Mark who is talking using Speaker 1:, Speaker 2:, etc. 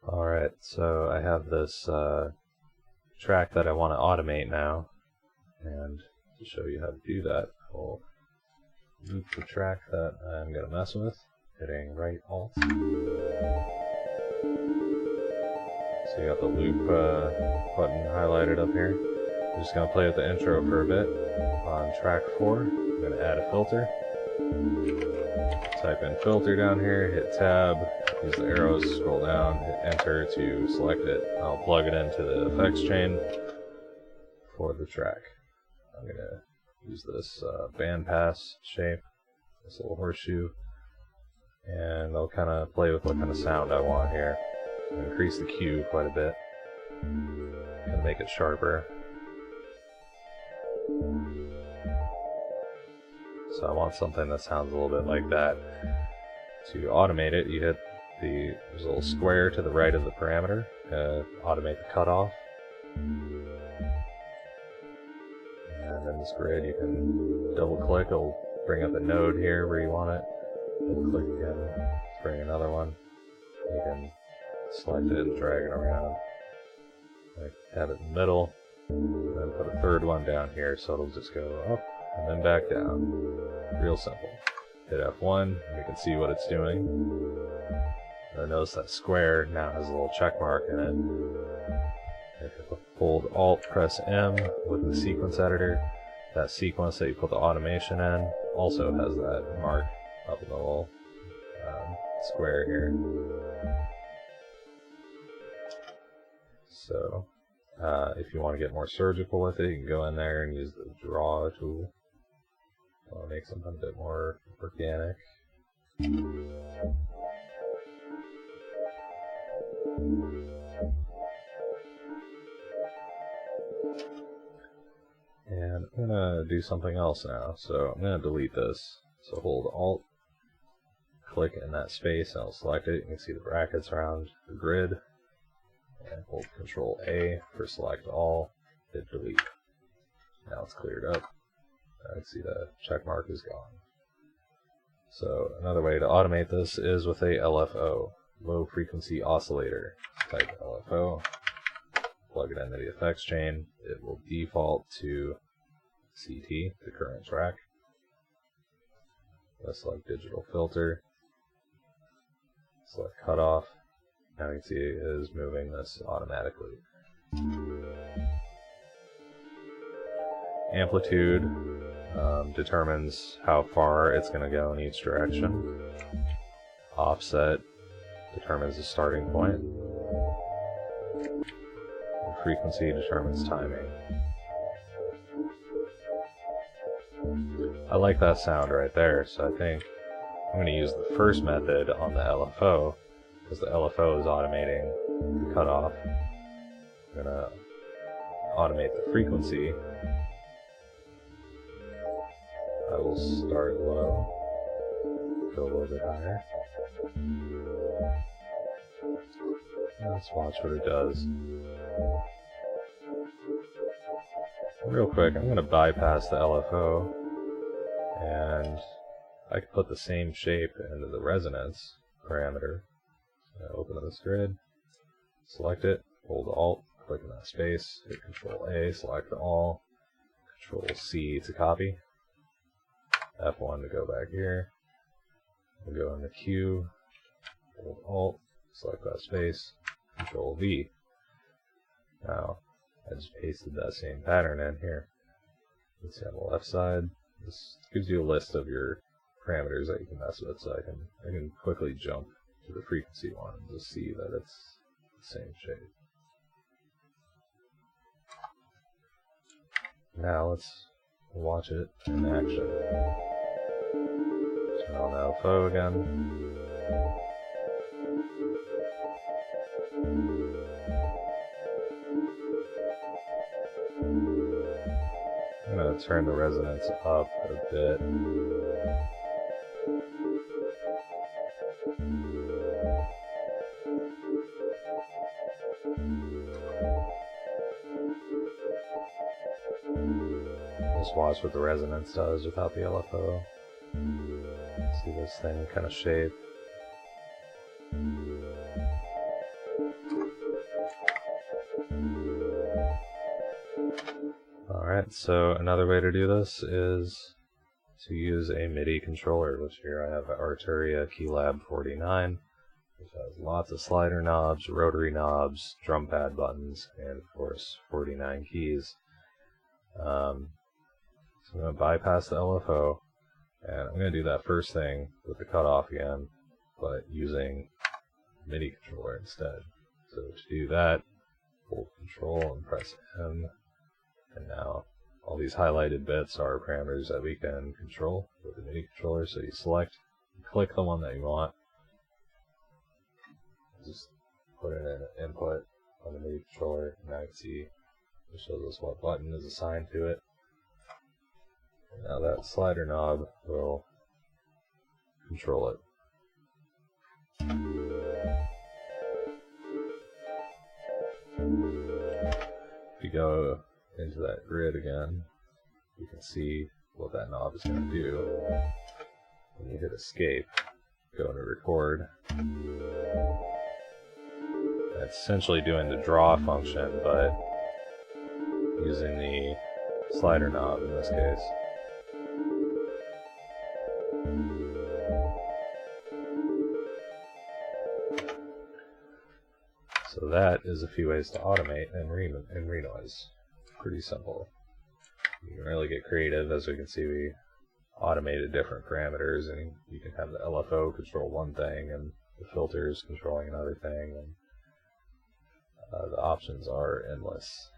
Speaker 1: Alright, so I have this track that I want to automate now, and to show you how to do that, I'll loop the track that I'm going to mess with, hitting right Alt. So you got the loop button highlighted up here. I'm just going to play with the intro for a bit. On track 4, I'm going to add a filter. Type in filter down here, hit tab, use the arrows, scroll down, hit enter to select it. I'll plug it into the effects chain for the track. I'm going to use this bandpass shape, this little horseshoe, and I'll kind of play with what kind of sound I want here. Increase the Q quite a bit, and make it sharper. So I want something that sounds a little bit like that. To automate it, you hit there's a little square to the right of the parameter, automate the cutoff. And in this grid you can double click, it'll bring up a node here where you want it. Then click again, bring another one. You can select it and drag it around. Have it in the middle, and then put a third one down here so it'll just go up and then back down. Real simple. Hit F1, and you can see what it's doing. Notice that square now has a little check mark in it. If you hold Alt, press M with the sequence editor, that sequence that you put the automation in also has that mark up in the little square here. So, if you want to get more surgical with it, you can go in there and use the draw tool. I'll make something a bit more organic. And I'm gonna do something else now. So I'm gonna delete this. So hold Alt, click in that space, and I'll select it. You can see the brackets around the grid. And hold Control A for select all, hit delete. Now it's cleared up. I can see the check mark is gone. So another way to automate this is with a LFO, low frequency oscillator. Type LFO, plug it into the effects chain. It will default to CT, the current track. Let's select digital filter, select cutoff. Now you can see it is moving this automatically. Amplitude determines how far it's going to go in each direction. Offset determines the starting point. And frequency determines timing. I like that sound right there, so I think I'm going to use the first method on the LFO, because the LFO is automating the cutoff. I'm going to automate the frequency. I will start low, go a little bit higher. Let's watch what it does. Real quick, I'm going to bypass the LFO, and I can put the same shape into the resonance parameter. So open up this grid, select it, hold Alt, click in that space, hit Control A, select all, Control C to copy. F1 to go back here. We'll go in the Q, hold Alt, select that space, Control V. Now, I just pasted that same pattern in here. Let's see on the left side. This gives you a list of your parameters that you can mess with, so I can quickly jump to the frequency one and just see that it's the same shape. Now let's watch it in action. Turn on the LFO again. I'm going to turn the resonance up a bit. Just watch what the resonance does without the LFO. See this thing kind of shape. Alright, so another way to do this is to use a MIDI controller, which here I have Arturia Keylab 49, which has lots of slider knobs, rotary knobs, drum pad buttons, and of course 49 keys. So I'm going to bypass the LFO, and I'm going to do that first thing with the cutoff again, but using MIDI controller instead. So to do that, hold Control and press M, and now all these highlighted bits are parameters that we can control with the MIDI controller. So you select, click the one that you want, just put in an input on the MIDI controller, and now you can see it shows us what button is assigned to it. And now that slider knob will control it. If you go into that grid again, you can see what that knob is going to do. When you hit escape, go to record. It's essentially doing the draw function, but using the slider knob in this case. So that is a few ways to automate in Renoise. Pretty simple. You can really get creative. As we can see, we automated different parameters, and you can have the LFO control one thing and the filters controlling another thing, and the options are endless.